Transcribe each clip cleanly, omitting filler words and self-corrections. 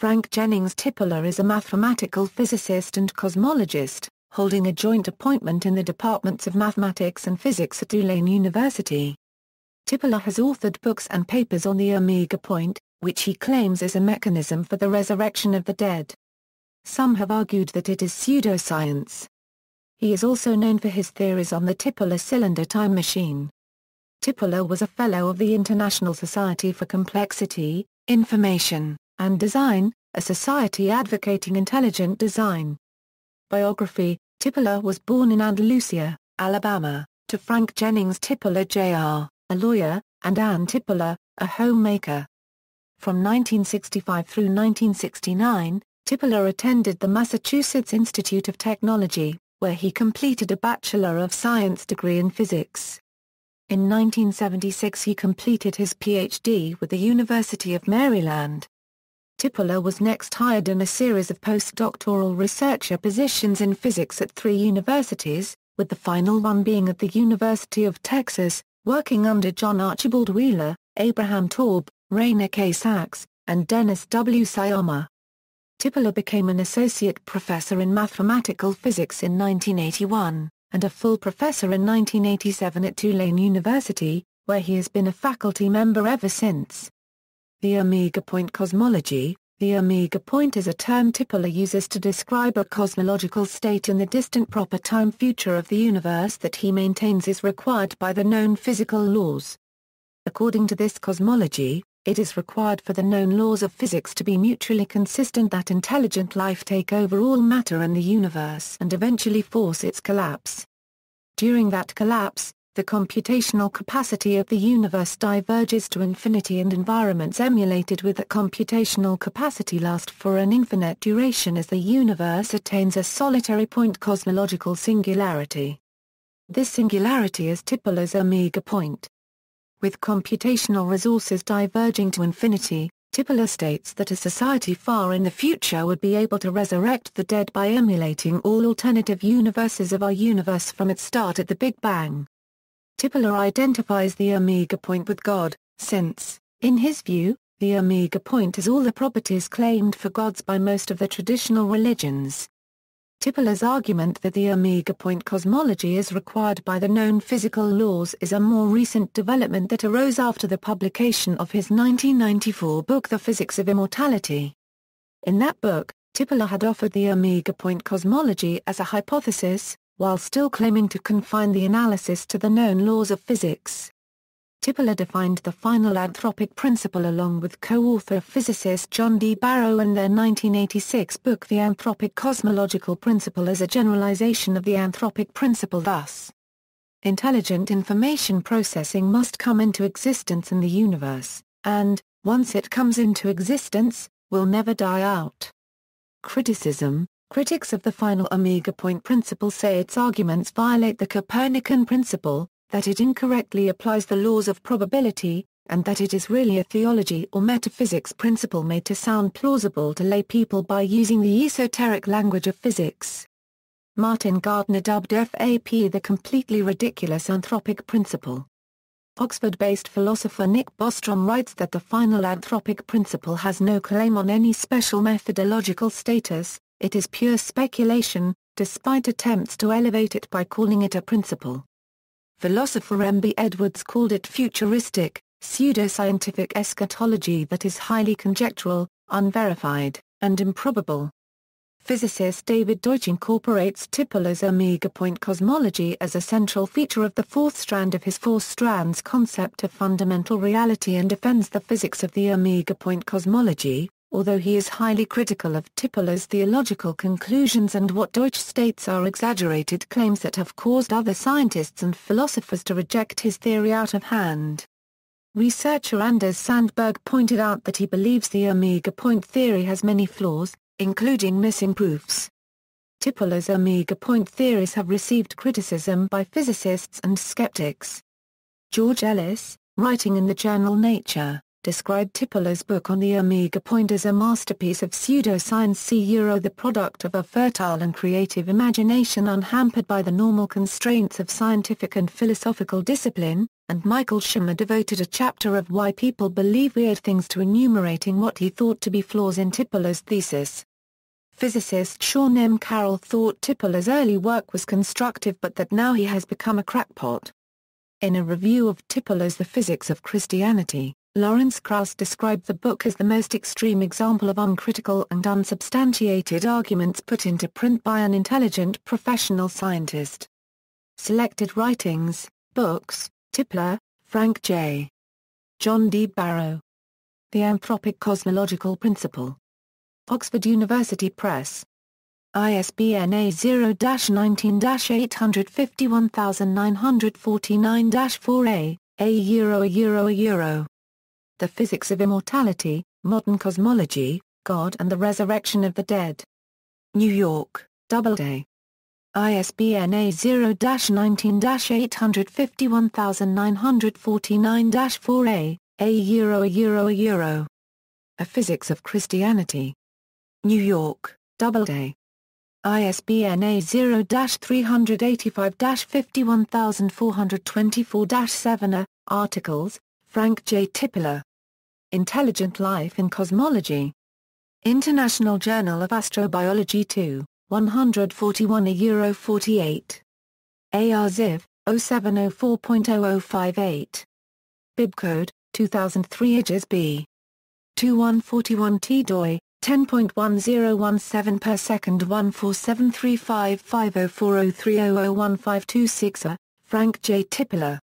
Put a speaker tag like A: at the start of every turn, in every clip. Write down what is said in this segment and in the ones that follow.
A: Frank Jennings Tipler is a mathematical physicist and cosmologist, holding a joint appointment in the departments of mathematics and physics at Tulane University. Tipler has authored books and papers on the omega point, which he claims is a mechanism for the resurrection of the dead. Some have argued that it is pseudoscience. He is also known for his theories on the Tipler cylinder time machine. Tipler was a Fellow of the International Society for Complexity, Information, and Design, a society advocating intelligent design. Biography: Tipler was born in Andalusia, Alabama, to Frank Jennings Tipler Jr., a lawyer, and Ann Tipler, a homemaker. From 1965 through 1969, Tipler attended the Massachusetts Institute of Technology, where he completed a Bachelor of Science degree in physics. In 1976 he completed his Ph.D. with the University of Maryland. Tipler was next hired in a series of postdoctoral researcher positions in physics at 3 universities, with the final one being at the University of Texas, working under John Archibald Wheeler, Abraham Taube, Rainer K. Sachs, and Dennis W. Sayama. Tipler became an associate professor in mathematical physics in 1981, and a full professor in 1987 at Tulane University, where he has been a faculty member ever since. The omega point cosmology: the omega point is a term Tipler uses to describe a cosmological state in the distant proper time future of the universe that he maintains is required by the known physical laws. According to this cosmology, it is required for the known laws of physics to be mutually consistent that intelligent life take over all matter in the universe and eventually force its collapse. During that collapse, the computational capacity of the universe diverges to infinity and environments emulated with that computational capacity last for an infinite duration as the universe attains a solitary point cosmological singularity. This singularity is Tipler's omega point. With computational resources diverging to infinity, Tipler states that a society far in the future would be able to resurrect the dead by emulating all alternative universes of our universe from its start at the Big Bang. Tipler identifies the omega point with God, since, in his view, the omega point has all the properties claimed for gods by most of the traditional religions. Tipler's argument that the omega point cosmology is required by the known physical laws is a more recent development that arose after the publication of his 1994 book The Physics of Immortality. In that book, Tipler had offered the omega point cosmology as a hypothesis, while still claiming to confine the analysis to the known laws of physics. Tipler defined the final anthropic principle along with co-author physicist John D. Barrow in their 1986 book The Anthropic Cosmological Principle as a generalization of the anthropic principle thus. Intelligent information processing must come into existence in the universe, and, once it comes into existence, will never die out. Criticism: critics of the final omega point principle say its arguments violate the Copernican principle, that it incorrectly applies the laws of probability, and that it is really a theology or metaphysics principle made to sound plausible to lay people by using the esoteric language of physics. Martin Gardner dubbed FAP the completely ridiculous anthropic principle. Oxford-based philosopher Nick Bostrom writes that the final anthropic principle has no claim on any special methodological status, it is pure speculation, despite attempts to elevate it by calling it a principle. Philosopher M.B. Edwards called it futuristic, pseudoscientific eschatology that is highly conjectural, unverified, and improbable. Physicist David Deutsch incorporates Tipler's omega point cosmology as a central feature of the fourth strand of his four strands concept of fundamental reality and defends the physics of the omega point cosmology, although he is highly critical of Tipler's theological conclusions and what Deutsch states are exaggerated claims that have caused other scientists and philosophers to reject his theory out of hand. Researcher Anders Sandberg pointed out that he believes the omega point theory has many flaws, including missing proofs. Tipler's omega point theories have received criticism by physicists and skeptics. George Ellis, writing in the journal Nature, described Tipler's book on the omega point as a masterpiece of pseudoscience the product of a fertile and creative imagination unhampered by the normal constraints of scientific and philosophical discipline, and Michael Schumer devoted a chapter of Why People Believe Weird Things to enumerating what he thought to be flaws in Tipler's thesis. Physicist Sean M. Carroll thought Tipler's early work was constructive but that now he has become a crackpot. In a review of Tipler's The Physics of Christianity, Lawrence Krauss described the book as the most extreme example of uncritical and unsubstantiated arguments put into print by an intelligent professional scientist. Selected writings, books, Tipler, Frank J. John D. Barrow. The Anthropic Cosmological Principle. Oxford University Press. ISBN A0-19-851949-4A, A. The Physics of Immortality, Modern Cosmology, God and the Resurrection of the Dead. New York, Doubleday. ISBN A0-19-851949-4A, A. A Physics of Christianity. New York, Doubleday. ISBN A0-385-51424-7 Articles, Frank J. Tipler. Intelligent Life in Cosmology. International Journal of Astrobiology 2, 141 A-48. AR-Ziv, 0704.0058. Bibcode, 2003 IJS B. 2141T doi, 10.1017 per second 14735504030015260, Frank J. Tipler.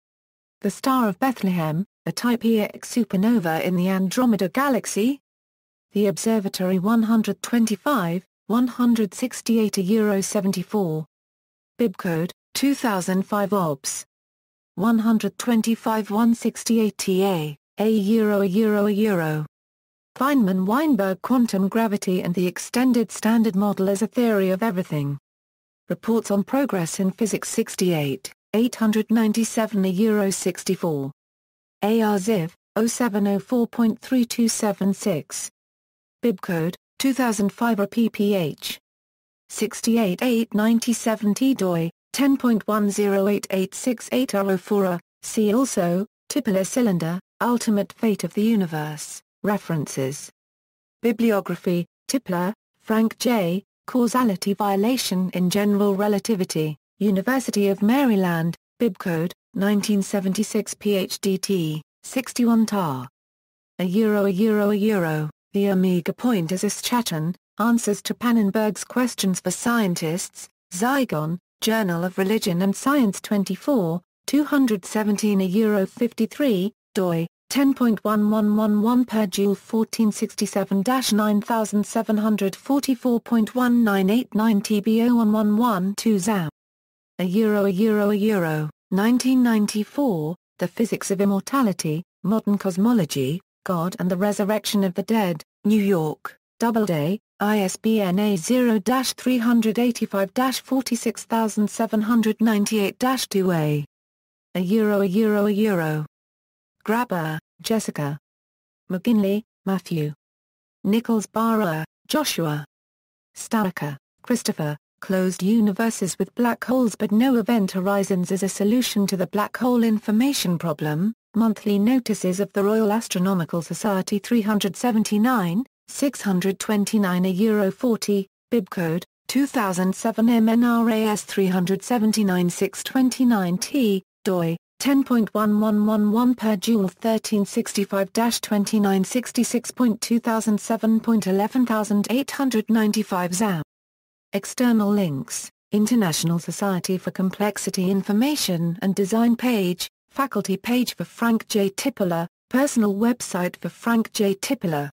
A: The Star of Bethlehem, a Type Ex supernova in the Andromeda Galaxy? The Observatory 125, 168 A-74. Bibcode, 2005 OBS. 125 168 TA, A. Feynman-Weinberg Quantum Gravity and the Extended Standard Model as a Theory of Everything. Reports on Progress in Physics 68, 897 A-64. AR-Ziv, 0704.3276. Bibcode, 2005 pph. 68 897 T doi, 10.108868 See also, Tipler Cylinder, Ultimate Fate of the Universe, References. Bibliography, Tipler, Frank J., Causality Violation in General Relativity, University of Maryland, Bibcode, 1976 PhD 61 tar. The Omega Point is Chatton, Answers to Pannenberg's Questions for Scientists, Zygon, Journal of Religion and Science 24, 217 A-53, doi, 10.1111 per joule 1467-9744.1989 TB01112 ZAM. A 1994, The Physics of Immortality, Modern Cosmology, God and the Resurrection of the Dead, New York, Doubleday, ISBN A0-385-46798-2A. A. Graber, Jessica. McGinley, Matthew. Nichols Barra, Joshua. Starker, Christopher. Closed Universes with Black Holes but No Event Horizons as a Solution to the Black Hole Information Problem, Monthly Notices of the Royal Astronomical Society 379, 629 A-40, Bibcode, 2007 MNRAS 379 629 T, doi, 10.1111 per joule 1365-2966.2007.11895 ZAM. External links, International Society for Complexity Information and Design page, faculty page for Frank J. Tipler, personal website for Frank J. Tipler.